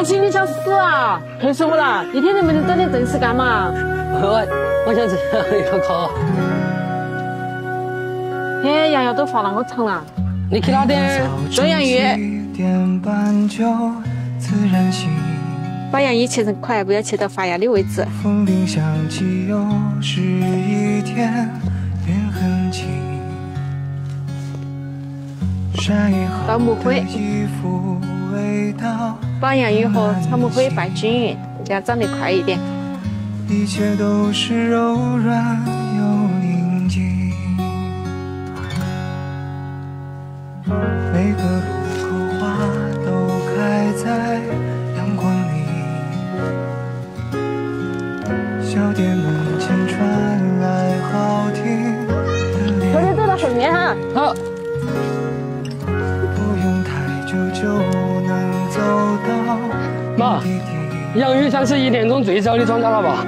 阿星，你想死啊？累死我了！一天都没得整点正事干嘛？我想这样一个考。天，杨瑶都发那么长了。你去哪点？中洋芋。把洋芋切成块，不要切到发芽的位置。风铃响起，又是一天，缘很轻。倒木灰。把洋芋和草木灰拌均匀，这样长得快一点。一切都是柔软又宁静，每个路口花都开在阳光里，小店门前传来好听的恋。快点走到后面哈。好。不用太久就能走到目的地。洋芋算是1年中最早的庄稼了吧？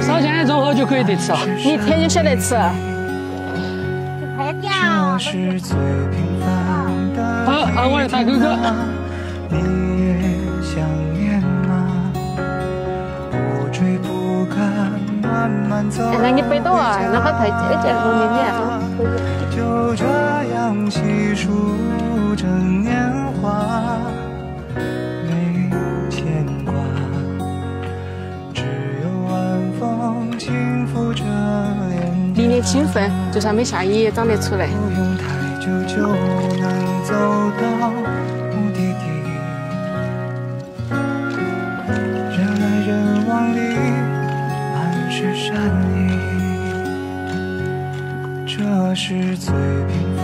烧现在中后就可以得吃了，明天就晓得吃。快点！好，我来打哥哥。那你背到啊，那好太这后面的。就这样细数着年华。离你兴奋，就算没下雨也长得出来。不用太久就能走到目的地，人来人往里满是善意，这是最平凡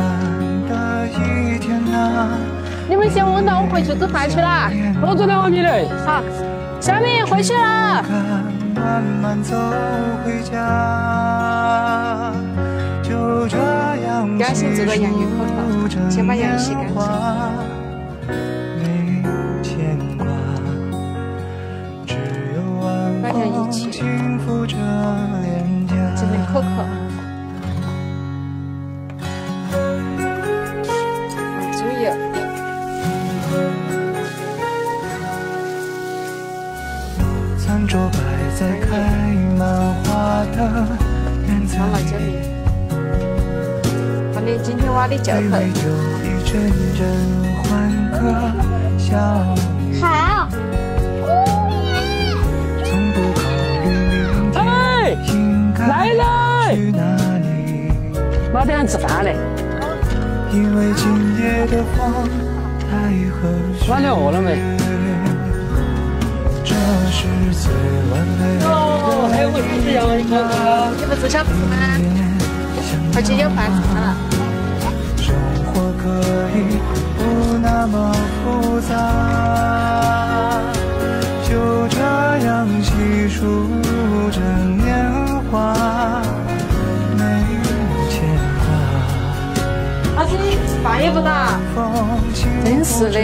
的一天啊！你们先问到我回去煮饭去了。我做2米嘞。好，小明回去了。慢慢走回家，就这样干性这个洋芋口头，先把洋芋洗干净。没牵挂，只有晚风轻抚着脸颊。这边口口。猪油。餐桌摆在开满花的园子里，放点今天挖的教头。就一阵阵欢歌笑语。好。从不考虑明天应该去哪里。妈等下吃饭嘞。因为今夜的风太和煦。晚上饿了没？这是最完美的。哦，还有个是这样一个。你不吃小兔吗？快去有饭吃了。生活可以不那么复杂，就这样细数着年华，没有牵挂。阿星，饭也不打，真是的。